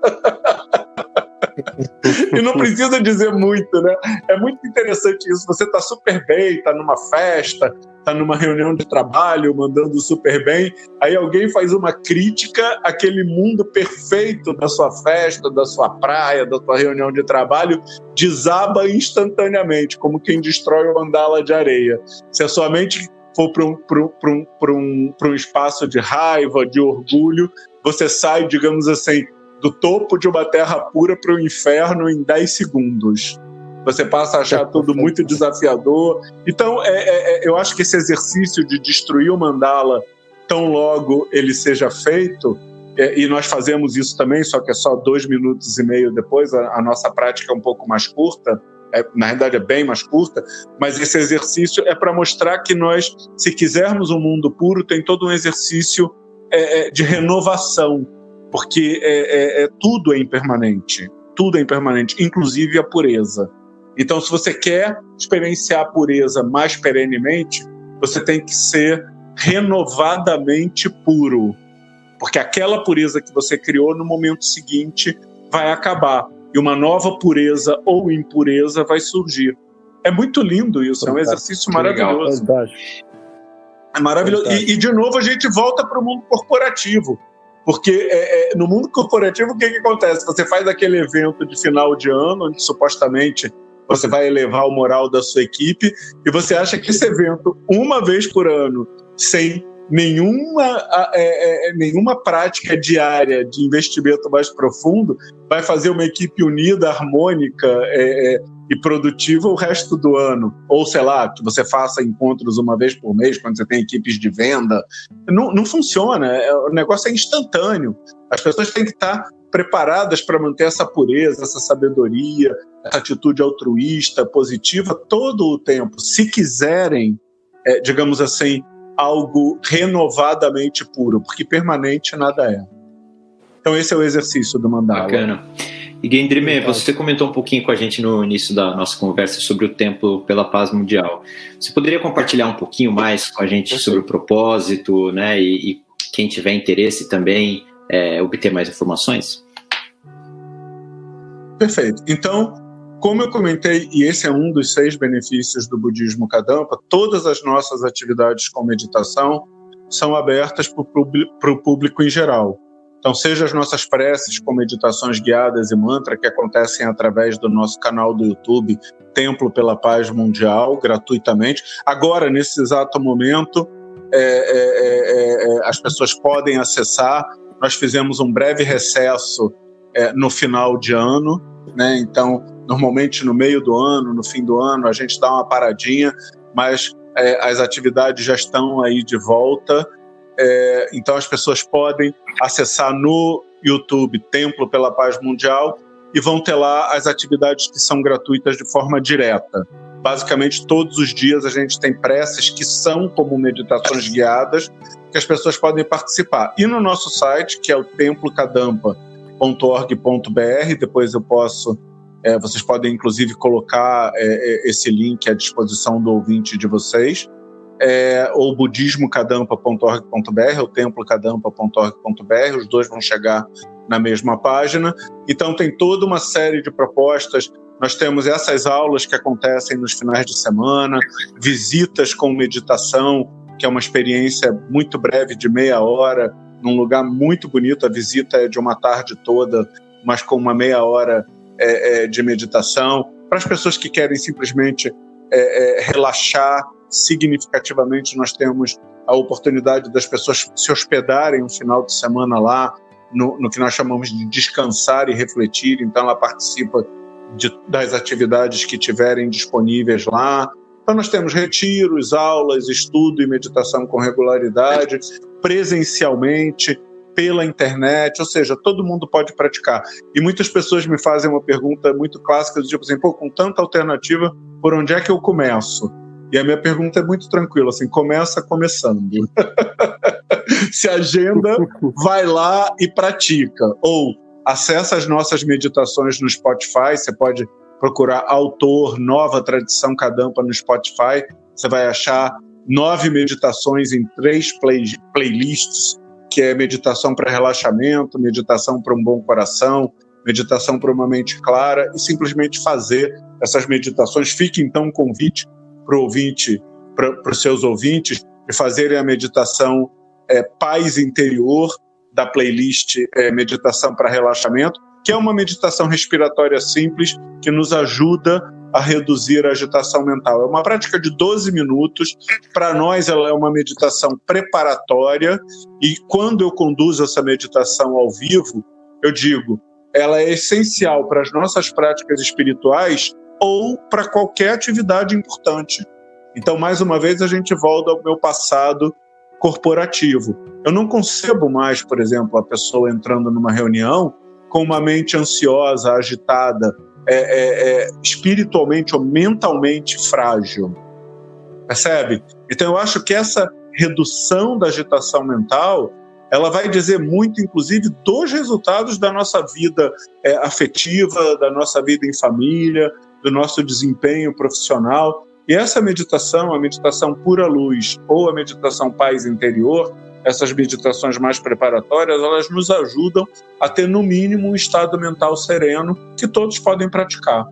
E não precisa dizer muito, né? É muito interessante isso. Você está super bem, está numa festa, está numa reunião de trabalho, mandando super bem, aí alguém faz uma crítica àquele mundo perfeito da sua festa, da sua praia, da sua reunião de trabalho, desaba instantaneamente, como quem destrói o mandala de areia. Se a sua mente for para um espaço de raiva, de orgulho, você sai, digamos assim, do topo de uma terra pura para o inferno em 10 segundos. Você passa a achar tudo muito desafiador. Então, eu acho que esse exercício de destruir o mandala tão logo ele seja feito, e nós fazemos isso também, só que é só 2,5 minutos depois, a nossa prática é um pouco mais curta, na realidade é bem mais curta, mas esse exercício é para mostrar que nós, se quisermos um mundo puro, tem todo um exercício de renovação, porque tudo é impermanente, inclusive a pureza. Então, se você quer experienciar a pureza mais perenemente, você tem que ser renovadamente puro, porque aquela pureza que você criou no momento seguinte vai acabar, e uma nova pureza ou impureza vai surgir. É muito lindo isso, é um exercício maravilhoso. É maravilhoso. E, de novo, a gente volta para o mundo corporativo. Porque no mundo corporativo, o que acontece? Você faz aquele evento de final de ano, onde supostamente você vai elevar o moral da sua equipe, e você acha que esse evento, uma vez por ano, sem nenhuma prática diária de investimento mais profundo, vai fazer uma equipe unida, harmônica e produtiva o resto do ano. Ou, sei lá, que você faça encontros uma vez por mês, quando você tem equipes de venda. Não funciona, o negócio é instantâneo. As pessoas têm que estar preparadas para manter essa pureza, essa sabedoria, essa atitude altruísta, positiva, todo o tempo. Se quiserem, digamos assim, algo renovadamente puro, porque permanente nada é. Então esse é o exercício do mandala. Bacana. E Gendrimê, você comentou um pouquinho com a gente no início da nossa conversa sobre o Templo pela Paz Mundial. Você poderia compartilhar um pouquinho mais com a gente sobre o propósito, né? E quem tiver interesse também obter mais informações? Perfeito. Então, como eu comentei, e esse é um dos 6 benefícios do budismo Kadampa, todas as nossas atividades com meditação são abertas para o público em geral. Então, seja as nossas preces com meditações guiadas e mantra, que acontecem através do nosso canal do YouTube, Templo pela Paz Mundial, gratuitamente. Agora, nesse exato momento, as pessoas podem acessar. Nós fizemos um breve recesso no final de ano, né? Então, normalmente no meio do ano, no fim do ano, a gente dá uma paradinha, mas as atividades já estão aí de volta. Então as pessoas podem acessar no YouTube Templo pela Paz Mundial e vão ter lá as atividades que são gratuitas de forma direta. Basicamente, todos os dias a gente tem preces que são como meditações guiadas, que as pessoas podem participar. E no nosso site, que é o templokadampa.org.br, depois eu posso... vocês podem, inclusive, colocar esse link à disposição do ouvinte de vocês. ou budismocadampa.org.br, ou templocadampa.org.br, os dois vão chegar na mesma página. Então tem toda uma série de propostas. Nós temos essas aulas que acontecem nos finais de semana, visitas com meditação, que é uma experiência muito breve, de meia hora, num lugar muito bonito. A visita é de uma tarde toda, mas com uma meia hora de meditação. Para as pessoas que querem simplesmente relaxar significativamente, nós temos a oportunidade das pessoas se hospedarem um final de semana lá, no que nós chamamos de descansar e refletir. Então ela participa das atividades que tiverem disponíveis lá. Então nós temos retiros, aulas, estudo e meditação com regularidade, presencialmente, pela internet, ou seja, todo mundo pode praticar. E muitas pessoas me fazem uma pergunta muito clássica, do tipo assim, com tanta alternativa, por onde é que eu começo? E a minha pergunta é muito tranquila, assim, começa começando. Se agenda, vai lá e pratica. Ou acessa as nossas meditações no Spotify, você pode procurar autor, Nova Tradição Kadampa no Spotify, você vai achar 9 meditações em 3 playlists, que é meditação para relaxamento, meditação para um bom coração, meditação para uma mente clara, e simplesmente fazer essas meditações. Fique então um convite para o ouvinte, para os seus ouvintes, de fazerem a meditação Paz Interior, da playlist Meditação para Relaxamento, que é uma meditação respiratória simples que nos ajuda a reduzir a agitação mental. É uma prática de 12 minutos. Para nós, ela é uma meditação preparatória, e quando eu conduzo essa meditação ao vivo, eu digo, ela é essencial para as nossas práticas espirituais ou para qualquer atividade importante. Então, mais uma vez, a gente volta ao meu passado corporativo. Eu não concebo mais, por exemplo, a pessoa entrando numa reunião com uma mente ansiosa, agitada, espiritualmente ou mentalmente frágil. Percebe? Então eu acho que essa redução da agitação mental, ela vai dizer muito, inclusive, dos resultados da nossa vida afetiva, da nossa vida em família, do nosso desempenho profissional. E essa meditação, a meditação pura luz ou a meditação paz interior, essas meditações mais preparatórias, elas nos ajudam a ter, no mínimo, um estado mental sereno que todos podem praticar.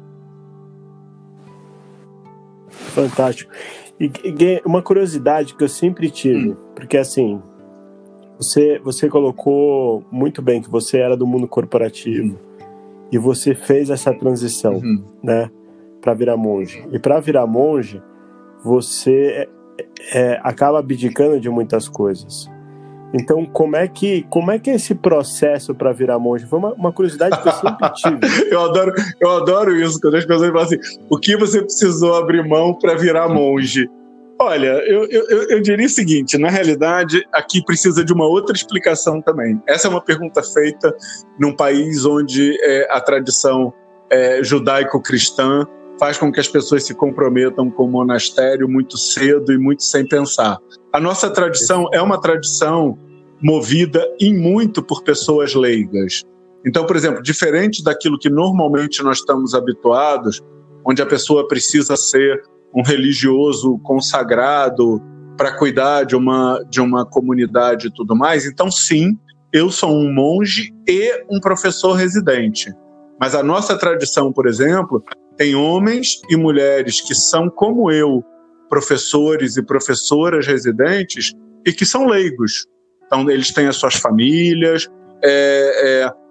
Fantástico. E uma curiosidade que eu sempre tive, porque assim, você colocou muito bem que você era do mundo corporativo e você fez essa transição, né, para virar monge. E para virar monge, você acaba abdicando de muitas coisas. Então, como é que é esse processo para virar monge? Foi uma curiosidade que eu sempre tive. Eu adoro isso, quando as pessoas falam assim, o que você precisou abrir mão para virar monge? Olha, eu diria o seguinte, na realidade, aqui precisa de uma outra explicação também. Essa é uma pergunta feita num país onde a tradição judaico-cristã faz com que as pessoas se comprometam com o monastério muito cedo e muito sem pensar. A nossa tradição é uma tradição movida em muito por pessoas leigas. Então, por exemplo, diferente daquilo que normalmente nós estamos habituados, onde a pessoa precisa ser um religioso consagrado para cuidar de uma comunidade e tudo mais, então sim, eu sou um monge e um professor residente. Mas a nossa tradição, por exemplo, tem homens e mulheres que são, como eu, professores e professoras residentes e que são leigos. Então, eles têm as suas famílias,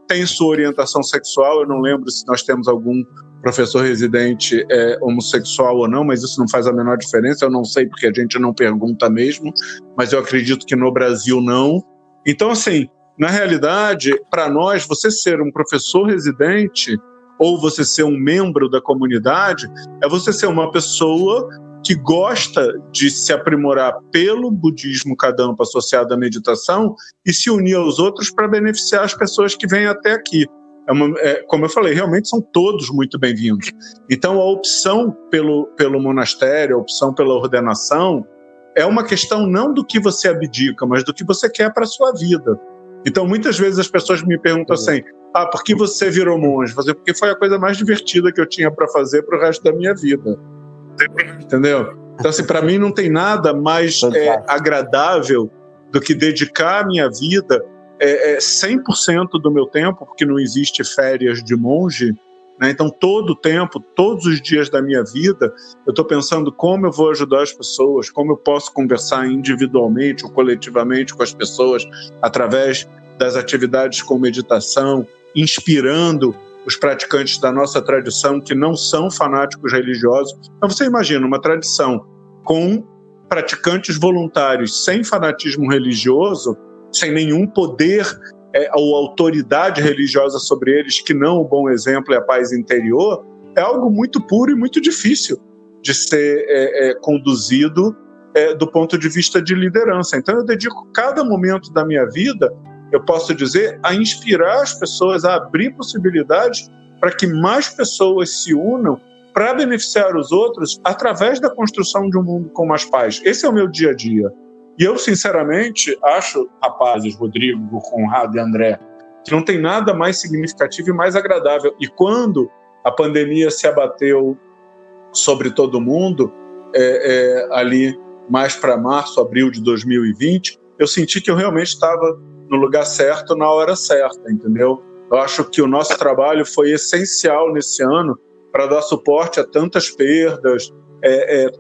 têm sua orientação sexual. Eu não lembro se nós temos algum professor residente homossexual ou não, mas isso não faz a menor diferença. Eu não sei porque a gente não pergunta mesmo, mas eu acredito que no Brasil não. Então, assim, na realidade, para nós, você ser um professor residente ou você ser um membro da comunidade, é você ser uma pessoa que gosta de se aprimorar pelo budismo Kadampa associado à meditação e se unir aos outros para beneficiar as pessoas que vêm até aqui. Como eu falei, realmente são todos muito bem-vindos. Então, a opção pelo monastério, a opção pela ordenação, é uma questão não do que você abdica, mas do que você quer para a sua vida. Então, muitas vezes as pessoas me perguntam assim, por que você virou monge? Porque foi a coisa mais divertida que eu tinha para fazer para o resto da minha vida. Entendeu? Então, assim, para mim não tem nada mais agradável do que dedicar a minha vida 100% do meu tempo, porque não existe férias de monge, né? Então todo o tempo, todos os dias da minha vida, eu estou pensando como eu vou ajudar as pessoas, como eu posso conversar individualmente ou coletivamente com as pessoas através das atividades com meditação, inspirando os praticantes da nossa tradição que não são fanáticos religiosos. Então você imagina uma tradição com praticantes voluntários sem fanatismo religioso, sem nenhum poder ou autoridade religiosa sobre eles, que não o bom exemplo e a paz interior, é algo muito puro e muito difícil de ser conduzido do ponto de vista de liderança. Então eu dedico cada momento da minha vida, eu posso dizer, a inspirar as pessoas, a abrir possibilidades para que mais pessoas se unam para beneficiar os outros através da construção de um mundo com mais paz. Esse é o meu dia a dia. E eu, sinceramente, acho, rapazes, Rodrigo, Conrado e André, que não tem nada mais significativo e mais agradável. E quando a pandemia se abateu sobre todo mundo, ali mais para março, abril de 2020, eu senti que eu realmente estava no lugar certo, na hora certa, entendeu? Eu acho que o nosso trabalho foi essencial nesse ano para dar suporte a tantas perdas,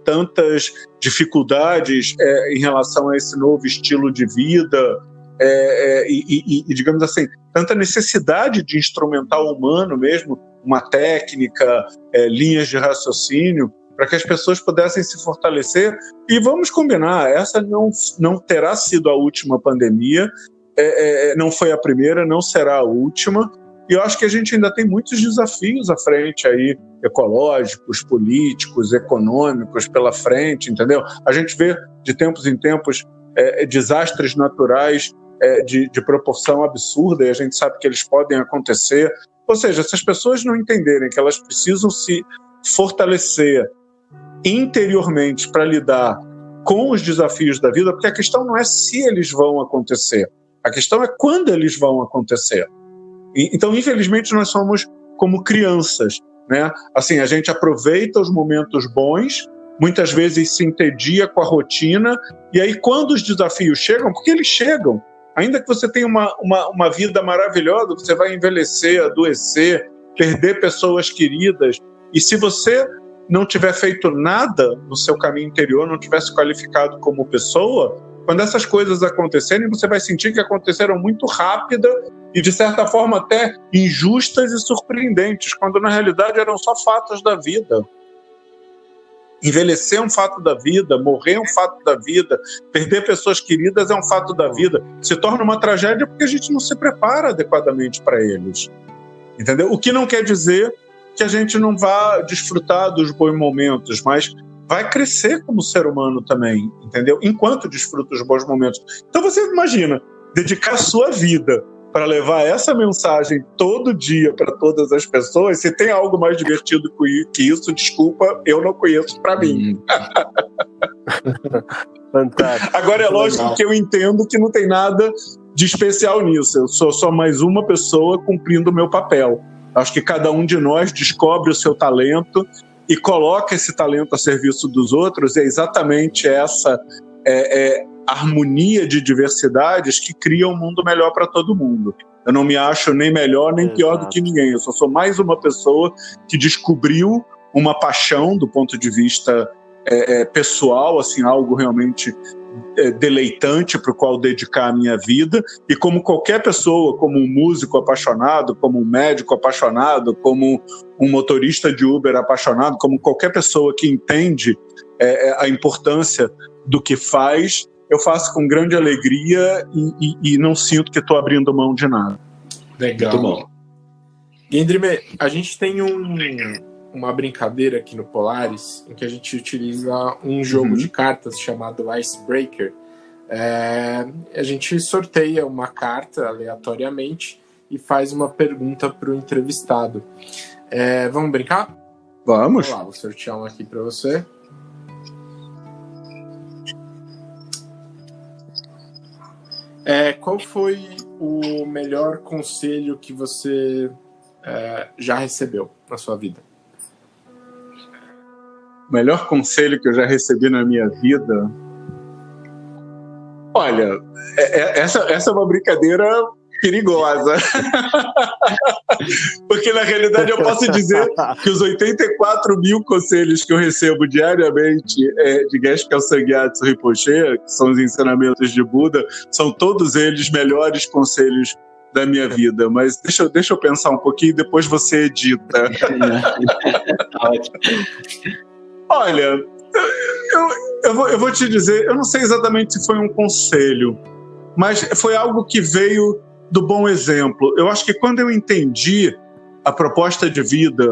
tantas dificuldades em relação a esse novo estilo de vida, e, digamos assim, tanta necessidade de instrumental humano mesmo, uma técnica, linhas de raciocínio, para que as pessoas pudessem se fortalecer. E vamos combinar, essa não terá sido a última pandemia, não foi a primeira, não será a última, e eu acho que a gente ainda tem muitos desafios à frente aí, ecológicos, políticos, econômicos pela frente, entendeu? A gente vê de tempos em tempos desastres naturais de proporção absurda, e a gente sabe que eles podem acontecer. Ou seja, se as pessoas não entenderem que elas precisam se fortalecer interiormente para lidar com os desafios da vida, porque a questão não é se eles vão acontecer, a questão é quando eles vão acontecer. Então, infelizmente, nós somos como crianças, né? Assim, a gente aproveita os momentos bons, muitas vezes se entedia com a rotina, e aí quando os desafios chegam, porque eles chegam, ainda que você tenha uma vida maravilhosa, você vai envelhecer, adoecer, perder pessoas queridas, e se você não tiver feito nada no seu caminho interior, não tiver se qualificado como pessoa, quando essas coisas acontecerem, você vai sentir que aconteceram muito rápida e, de certa forma, até injustas e surpreendentes, quando, na realidade, eram só fatos da vida. Envelhecer é um fato da vida, morrer é um fato da vida, perder pessoas queridas é um fato da vida. Se torna uma tragédia porque a gente não se prepara adequadamente para eles. Entendeu? O que não quer dizer que a gente não vá desfrutar dos bons momentos, mas vai crescer como ser humano também, entendeu? Enquanto desfruta os bons momentos. Então você imagina, dedicar a sua vida para levar essa mensagem todo dia para todas as pessoas, se tem algo mais divertido que isso, desculpa, eu não conheço para mim. Fantástico. Agora é lógico que eu entendo que não tem nada de especial nisso, eu sou só mais uma pessoa cumprindo o meu papel. Acho que cada um de nós descobre o seu talento e coloca esse talento a serviço dos outros, e é exatamente essa harmonia de diversidades que cria um mundo melhor para todo mundo. Eu não me acho nem melhor nem pior do que ninguém, eu só sou mais uma pessoa que descobriu uma paixão do ponto de vista pessoal, assim, algo realmente deleitante para o qual dedicar a minha vida, e como qualquer pessoa, como um músico apaixonado, como um médico apaixonado, como um motorista de Uber apaixonado, como qualquer pessoa que entende a importância do que faz, eu faço com grande alegria e não sinto que estou abrindo mão de nada. Legal. Muito bom. Gendrime, a gente tem uma brincadeira aqui no Polaris em que a gente utiliza um jogo de cartas chamado Icebreaker. A gente sorteia uma carta aleatoriamente e faz uma pergunta para o entrevistado. Vamos brincar? Vamos. Vamos lá, vou sortear uma aqui para você. Qual foi o melhor conselho que você já recebeu na sua vida? melhor conselho que eu já recebi na minha vida... Olha, essa é uma brincadeira perigosa. Porque, na realidade, eu posso dizer que os 84 mil conselhos que eu recebo diariamente de Geshe Kelsang Gyatso Rinpoche, que são os ensinamentos de Buda, são todos eles melhores conselhos da minha vida. Mas deixa eu pensar um pouquinho e depois você edita. Olha, eu vou te dizer, eu não sei exatamente se foi um conselho, mas foi algo que veio do bom exemplo. Eu acho que quando eu entendi a proposta de vida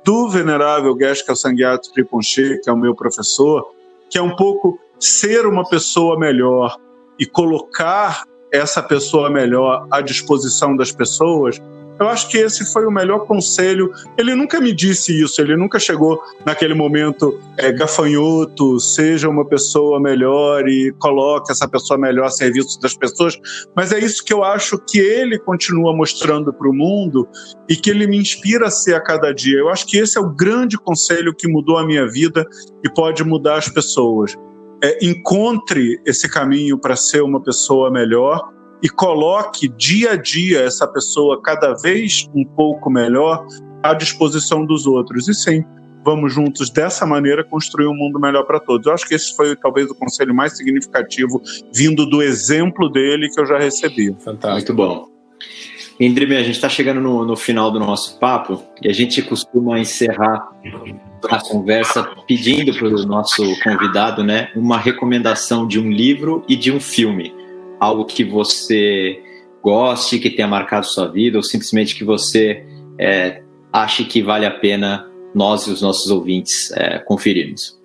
do venerável Geshe Kelsang Gyatso Rinpoche, que é o meu professor, que é um pouco ser uma pessoa melhor e colocar essa pessoa melhor à disposição das pessoas, eu acho que esse foi o melhor conselho. Ele nunca me disse isso, ele nunca chegou naquele momento gafanhoto, seja uma pessoa melhor e coloque essa pessoa melhor a serviço das pessoas, mas é isso que eu acho que ele continua mostrando para o mundo e que ele me inspira a ser a cada dia. Eu acho que esse é o grande conselho que mudou a minha vida e pode mudar as pessoas. Encontre esse caminho para ser uma pessoa melhor e coloque dia a dia essa pessoa cada vez um pouco melhor à disposição dos outros. E sim, vamos juntos dessa maneira construir um mundo melhor para todos. Eu acho que esse foi talvez o conselho mais significativo vindo do exemplo dele que eu já recebi. Fantástico. Muito bom. Indrime, a gente está chegando no final do nosso papo e a gente costuma encerrar a conversa pedindo para o nosso convidado, né, uma recomendação de um livro e de um filme. Algo que você goste, que tenha marcado sua vida, ou simplesmente que você ache que vale a pena nós e os nossos ouvintes conferirmos.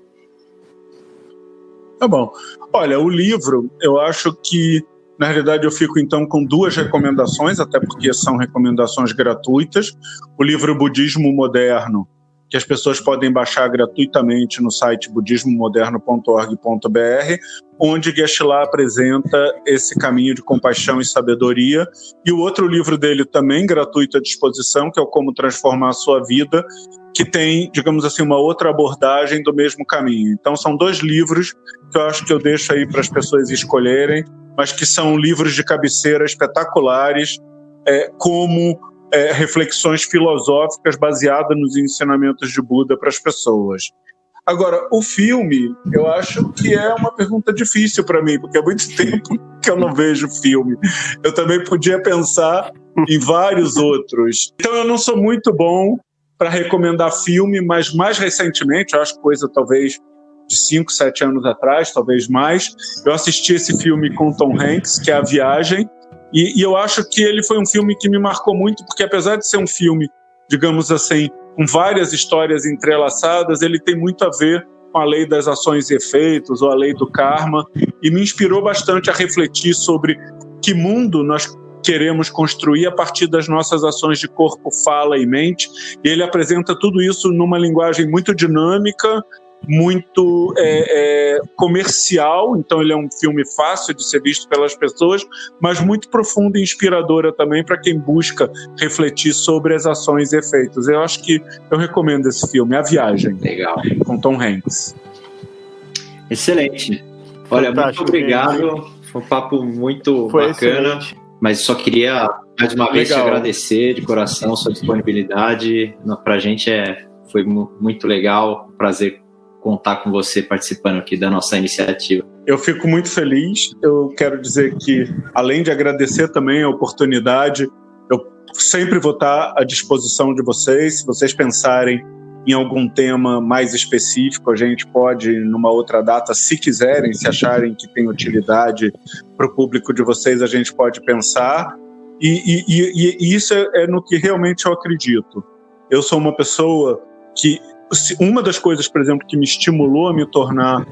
Tá bom. Olha, o livro, eu acho que, na realidade, eu fico então com 2 recomendações, até porque são recomendações gratuitas. O livro Budismo Moderno, que as pessoas podem baixar gratuitamente no site budismomoderno.org.br, onde Geshe-la apresenta esse caminho de compaixão e sabedoria. E o outro livro dele, também gratuito à disposição, que é o Como Transformar a Sua Vida, que tem, digamos assim, uma outra abordagem do mesmo caminho. Então, são 2 livros que eu acho que eu deixo aí para as pessoas escolherem, mas que são livros de cabeceira espetaculares, como reflexões filosóficas baseadas nos ensinamentos de Buda para as pessoas. Agora, o filme, eu acho que é uma pergunta difícil para mim, porque há muito tempo que eu não vejo filme. Eu também podia pensar em vários outros. Então, eu não sou muito bom para recomendar filme, mas mais recentemente, eu acho coisa talvez de 5, 7 anos atrás, talvez mais, eu assisti esse filme com Tom Hanks, que é A Viagem, e eu acho que ele foi um filme que me marcou muito, porque apesar de ser um filme, digamos assim, com várias histórias entrelaçadas, ele tem muito a ver com a lei das ações e efeitos, ou a lei do karma, e me inspirou bastante a refletir sobre que mundo nós queremos construir a partir das nossas ações de corpo, fala e mente. E ele apresenta tudo isso numa linguagem muito dinâmica, muito comercial, então ele é um filme fácil de ser visto pelas pessoas, mas muito profundo e inspiradora também para quem busca refletir sobre as ações e efeitos. Eu acho que eu recomendo esse filme, A Viagem. Legal. Com Tom Hanks. Excelente. Olha, muito obrigado. Foi um papo muito bacana. Excelente. Mas só queria mais uma vez te agradecer de coração sua disponibilidade. Para a gente foi muito legal, prazer contar com você participando aqui da nossa iniciativa. Eu fico muito feliz. Eu quero dizer que, além de agradecer também a oportunidade, eu sempre vou estar à disposição de vocês. Se vocês pensarem em algum tema mais específico, a gente pode, numa outra data, se quiserem, se acharem que tem utilidade para o público de vocês, a gente pode pensar. E isso é no que realmente eu acredito. Eu sou uma pessoa que... Uma das coisas, por exemplo, que me estimulou a me tornar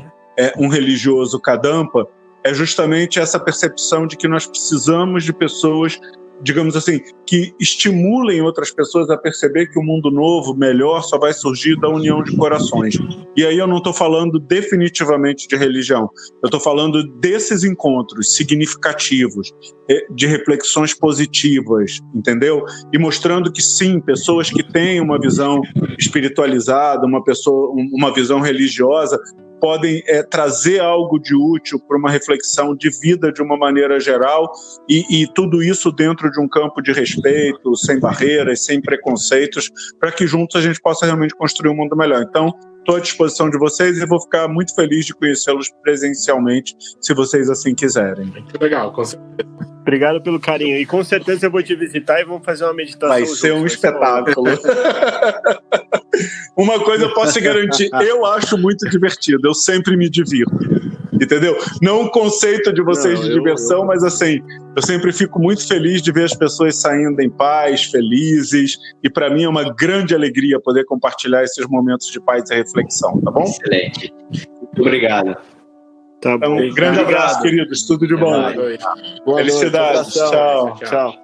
um religioso Kadampa é justamente essa percepção de que nós precisamos de pessoas digamos assim, que estimulem outras pessoas a perceber que o mundo novo, melhor, só vai surgir da união de corações. E aí eu não estou falando definitivamente de religião, eu estou falando desses encontros significativos, de reflexões positivas, entendeu? E mostrando que sim, pessoas que têm uma visão espiritualizada, uma visão religiosa, podem trazer algo de útil para uma reflexão de vida de uma maneira geral e tudo isso dentro de um campo de respeito, sem barreiras, sem preconceitos, para que juntos a gente possa realmente construir um mundo melhor. Então, estou à disposição de vocês e vou ficar muito feliz de conhecê-los presencialmente, se vocês assim quiserem. Muito legal, com certeza. Obrigado pelo carinho. E com certeza eu vou te visitar e vamos fazer uma meditação. Vai ser um espetáculo. Uma coisa eu posso te garantir, eu acho muito divertido, eu sempre me divirto, entendeu? Não o conceito de vocês de diversão, mas assim, eu sempre fico muito feliz de ver as pessoas saindo em paz, felizes, e para mim é uma grande alegria poder compartilhar esses momentos de paz e reflexão, tá bom? Excelente. Muito obrigado. Tá bom. Então, grande abraço, queridos. Tudo de bom. Boa noite. Felicidades. Tchau.